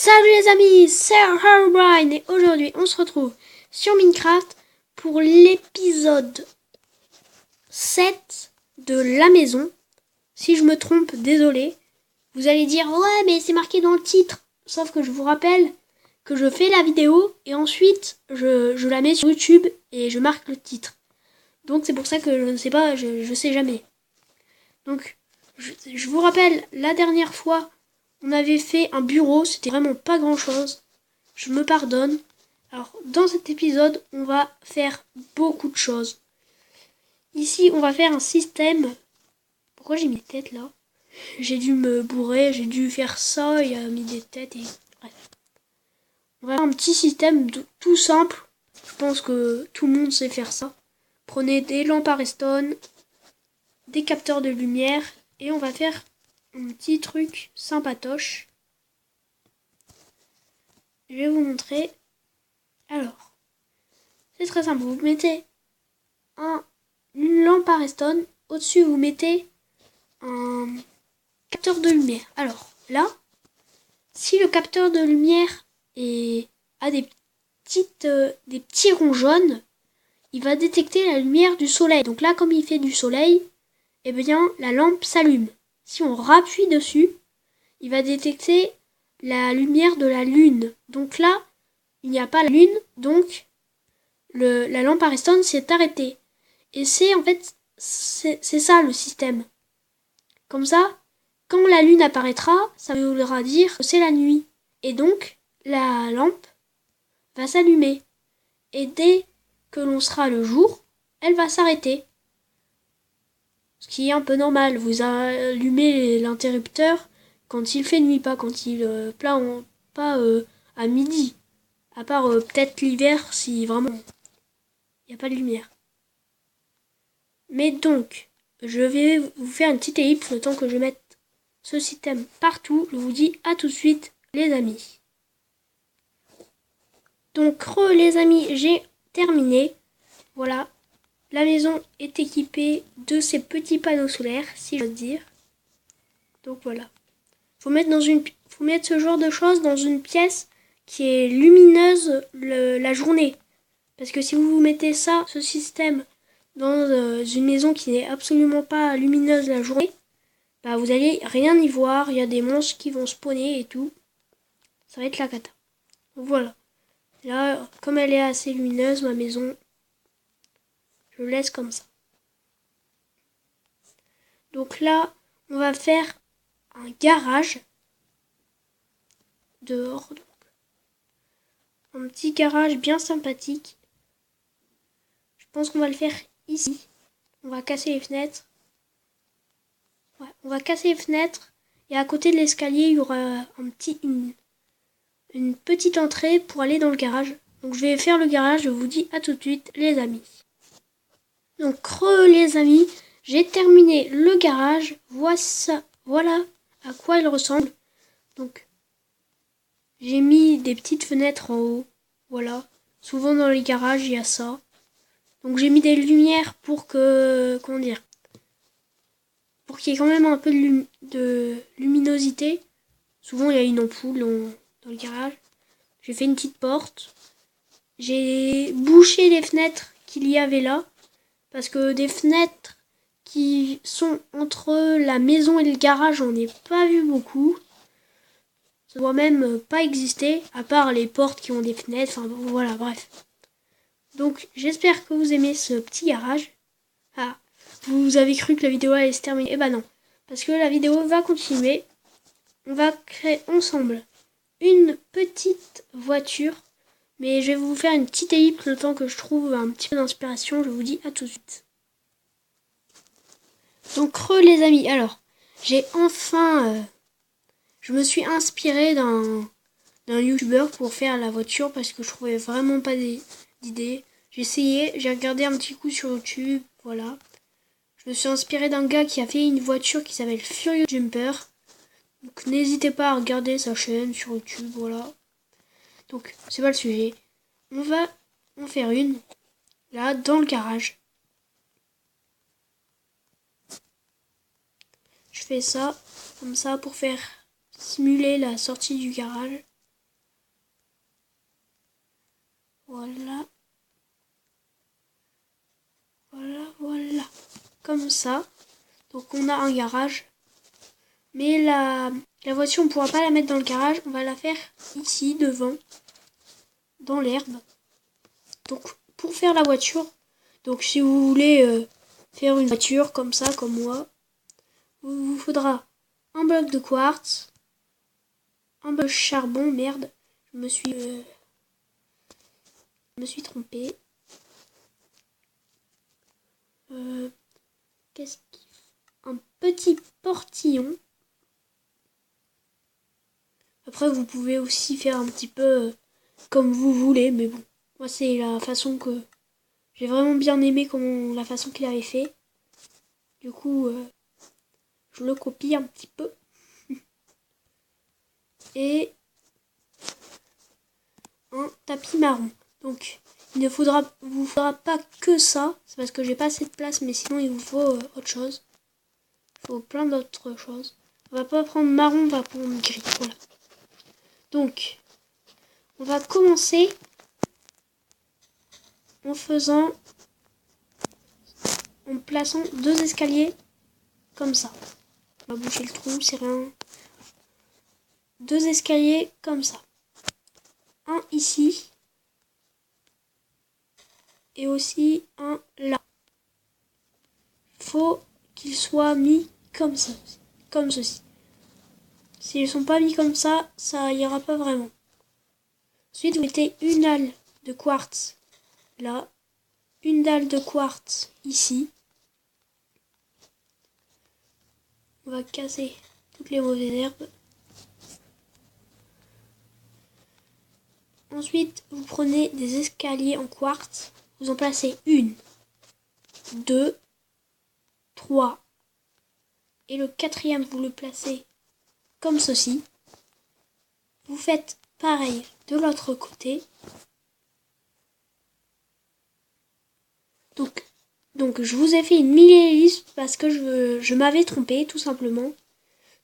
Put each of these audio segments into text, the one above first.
Salut les amis, c'est Herobrine et aujourd'hui on se retrouve sur Minecraft pour l'épisode 7 de la maison. Si je me trompe, désolé. Vous allez dire ouais mais c'est marqué dans le titre. Sauf que je vous rappelle que je fais la vidéo et ensuite je la mets sur YouTube et je marque le titre. Donc c'est pour ça que je ne sais pas, je sais jamais. Donc je vous rappelle, la dernière fois on avait fait un bureau, c'était vraiment pas grand chose. Je me pardonne. Alors, dans cet épisode, on va faire beaucoup de choses. Ici, on va faire un système. Pourquoi j'ai mis des têtes là? J'ai dû me bourrer, j'ai dû faire ça, il a mis des têtes et... Bref. On va faire un petit système tout simple. Je pense que tout le monde sait faire ça. Prenez des lampes à redstone, des capteurs de lumière et on va faire un petit truc sympatoche. Je vais vous montrer. Alors, c'est très simple. Vous mettez une lampe à redstone. Au-dessus, vous mettez un capteur de lumière. Alors, là, si le capteur de lumière a des petits ronds jaunes, il va détecter la lumière du soleil. Donc là, comme il fait du soleil, eh bien, la lampe s'allume. Si on rappuie dessus, il va détecter la lumière de la lune. Donc là, il n'y a pas la lune, donc la lampe à redstone s'est arrêtée. Et c'est en fait, c'est ça le système. Comme ça, quand la lune apparaîtra, ça voudra dire que c'est la nuit. Et donc, la lampe va s'allumer. Et dès que l'on sera le jour, elle va s'arrêter. Ce qui est un peu normal. Vous allumez l'interrupteur quand il fait nuit, pas quand il pas à midi. À part peut-être l'hiver si vraiment il n'y a pas de lumière. Mais donc, je vais vous faire une petite ellipse le temps que je mette ce système partout. Je vous dis à tout de suite les amis. Donc les amis, j'ai terminé. Voilà, la maison est équipée de ces petits panneaux solaires, si j'ose dire. Donc voilà. Faut mettre ce genre de choses dans une pièce qui est lumineuse la journée. Parce que si vous mettez ce système dans une maison qui n'est absolument pas lumineuse la journée, bah vous allez rien y voir, il y a des monstres qui vont spawner et tout. Ça va être la cata. Donc voilà. Là, comme elle est assez lumineuse, ma maison, je laisse comme ça. Donc là, on va faire un garage dehors. Donc. Un petit garage bien sympathique. Je pense qu'on va le faire ici. On va casser les fenêtres. Ouais, on va casser les fenêtres. Et à côté de l'escalier, il y aura une petite entrée pour aller dans le garage. Donc je vais faire le garage, je vous dis à tout de suite les amis. Donc les amis, j'ai terminé le garage. Voilà à quoi il ressemble. Donc j'ai mis des petites fenêtres en haut. Voilà. Souvent dans les garages il y a ça. Donc j'ai mis des lumières pour que... Comment dire, pour qu'il y ait quand même un peu de luminosité. Souvent il y a une ampoule dans le garage. J'ai fait une petite porte. J'ai bouché les fenêtres qu'il y avait là. Parce que des fenêtres qui sont entre la maison et le garage, j'en ai pas vu beaucoup. Ça doit même pas exister, à part les portes qui ont des fenêtres. Enfin voilà, bref. Donc j'espère que vous aimez ce petit garage. Ah, vous avez cru que la vidéo allait se terminer? Eh ben non. Parce que la vidéo va continuer. On va créer ensemble une petite voiture. Mais je vais vous faire une petite ellipse le temps que je trouve un petit peu d'inspiration. Je vous dis à tout de suite. Donc les amis, alors, j'ai enfin... je me suis inspirée d'un youtubeur pour faire la voiture parce que je trouvais vraiment pas d'idée. J'ai essayé, j'ai regardé un petit coup sur YouTube, voilà. Je me suis inspirée d'un gars qui a fait une voiture qui s'appelle Furious Jumper. Donc n'hésitez pas à regarder sa chaîne sur YouTube, voilà. Donc c'est pas le sujet. On va en faire une, là, dans le garage. Je fais ça, comme ça, pour faire simuler la sortie du garage. Voilà. Voilà. Comme ça. Donc on a un garage. Mais la voiture, on ne pourra pas la mettre dans le garage. On va la faire ici, devant, dans l'herbe. Donc pour faire la voiture, donc si vous voulez faire une voiture comme ça, comme moi, il vous faudra un bloc de quartz, un bloc de charbon, merde, je me suis trompé. Qu'est-ce qu'il faut? Un petit portillon. Après, vous pouvez aussi faire un petit peu comme vous voulez, mais bon, moi c'est la façon que j'ai vraiment bien aimé, la façon qu'il avait fait. Du coup, je le copie un petit peu. Et un tapis marron. Donc, il ne vous faudra pas que ça. C'est parce que j'ai pas assez de place, mais sinon il vous faut autre chose. Il faut plein d'autres choses. On va pas prendre marron, on va prendre gris. Voilà. Donc, on va commencer en plaçant 2 escaliers comme ça. On va boucher le trou, c'est rien. 2 escaliers comme ça. Un ici. Et aussi un là. Faut qu'ils soient mis comme ça. Comme ceci. S'ils ne sont pas mis comme ça, ça ira pas vraiment. Ensuite, vous mettez une dalle de quartz là. Une dalle de quartz ici. On va casser toutes les mauvaises herbes. Ensuite, vous prenez des escaliers en quartz. Vous en placez 1, 2, 3. Et le 4e, vous le placez comme ceci. Vous faites pareil de l'autre côté. Donc je vous ai fait une mini-liste parce que je m'avais trompé tout simplement.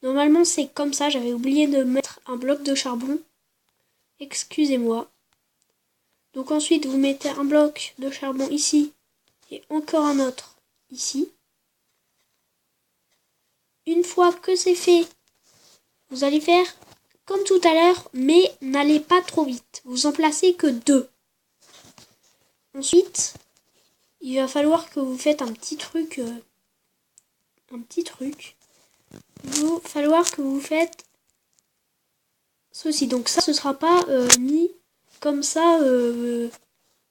Normalement c'est comme ça, j'avais oublié de mettre un bloc de charbon. Excusez-moi. Donc ensuite vous mettez un bloc de charbon ici et encore un autre ici. Une fois que c'est fait, vous allez faire comme tout à l'heure, mais n'allez pas trop vite. Vous en placez que 2. Ensuite, il va falloir que vous faites un petit truc. Il va falloir que vous faites ceci. Donc ça, ce sera pas mis comme ça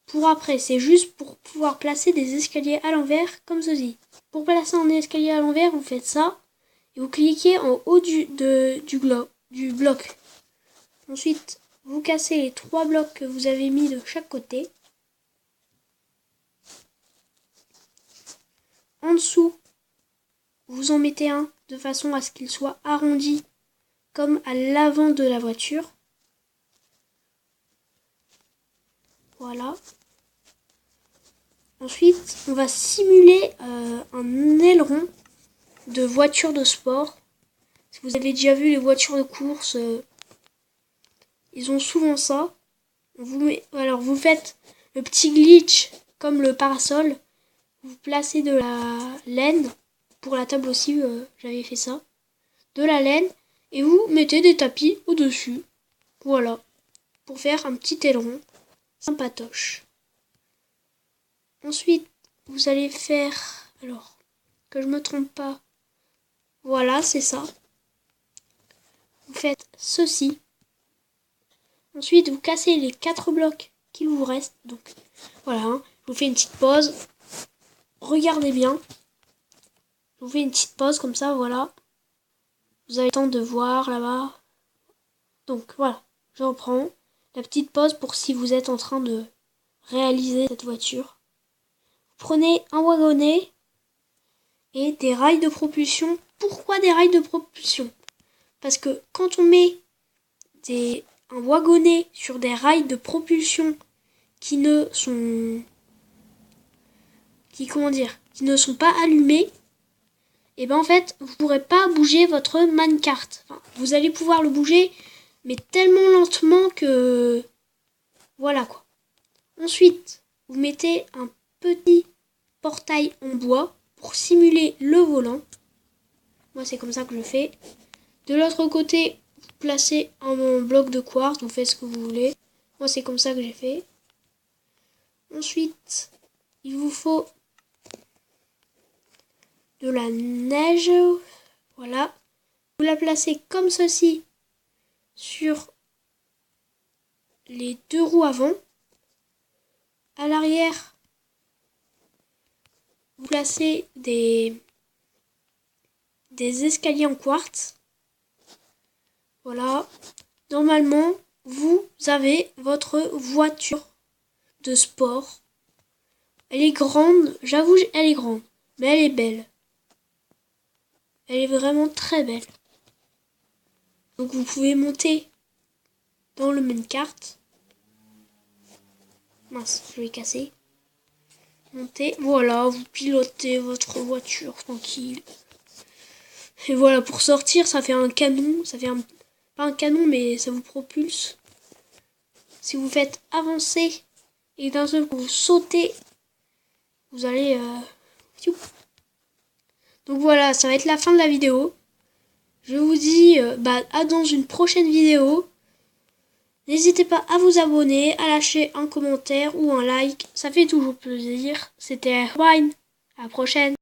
pour après. C'est juste pour pouvoir placer des escaliers à l'envers comme ceci. Pour placer un escalier à l'envers, vous faites ça. Et vous cliquez en haut du bloc. Ensuite, vous cassez les 3 blocs que vous avez mis de chaque côté. En dessous, vous en mettez un de façon à ce qu'il soit arrondi comme à l'avant de la voiture. Voilà. Ensuite, on va simuler un aileron de voiture de sport. Si vous avez déjà vu les voitures de course, ils ont souvent ça. Alors vous faites le petit glitch comme le parasol. Vous placez de la laine. Pour la table aussi, j'avais fait ça. De la laine. Et vous mettez des tapis au-dessus. Voilà. Pour faire un petit aileron sympatoche. Ensuite, vous allez faire... Alors, que je me trompe pas. Voilà, c'est ça. Vous faites ceci. Ensuite, vous cassez les 4 blocs qu'il vous reste. Donc, voilà. Je vous fais une petite pause. Regardez bien. Je vous fais une petite pause comme ça, voilà. Vous avez le temps de voir là-bas. Donc, voilà. Je reprends la petite pause pour si vous êtes en train de réaliser cette voiture. Vous prenez un wagonnet et des rails de propulsion. Pourquoi des rails de propulsion? Parce que quand on met un wagonnet sur des rails de propulsion qui ne sont pas allumés, et ben en fait vous ne pourrez pas bouger votre minecart. Enfin, vous allez pouvoir le bouger, mais tellement lentement que voilà quoi. Ensuite, vous mettez un petit portail en bois pour simuler le volant. Moi, c'est comme ça que je fais. De l'autre côté, vous placez un bloc de quartz, vous faites ce que vous voulez. Moi, c'est comme ça que j'ai fait. Ensuite, il vous faut de la neige. Voilà. Vous la placez comme ceci sur les deux roues avant. À l'arrière, vous placez des escaliers en quartz. Voilà. Normalement, vous avez votre voiture de sport. Elle est grande, j'avoue, elle est grande, mais elle est belle. Elle est vraiment très belle. Donc vous pouvez monter dans le minecart. Mince, je vais casser. Montez, voilà, vous pilotez votre voiture tranquille. Et voilà, pour sortir, ça fait un canon, pas un canon, mais ça vous propulse. Si vous faites avancer et d'un seul coup vous sautez, vous allez... Donc voilà, ça va être la fin de la vidéo. Je vous dis à dans une prochaine vidéo. N'hésitez pas à vous abonner, à lâcher un commentaire ou un like. Ça fait toujours plaisir. C'était Wine. À la prochaine.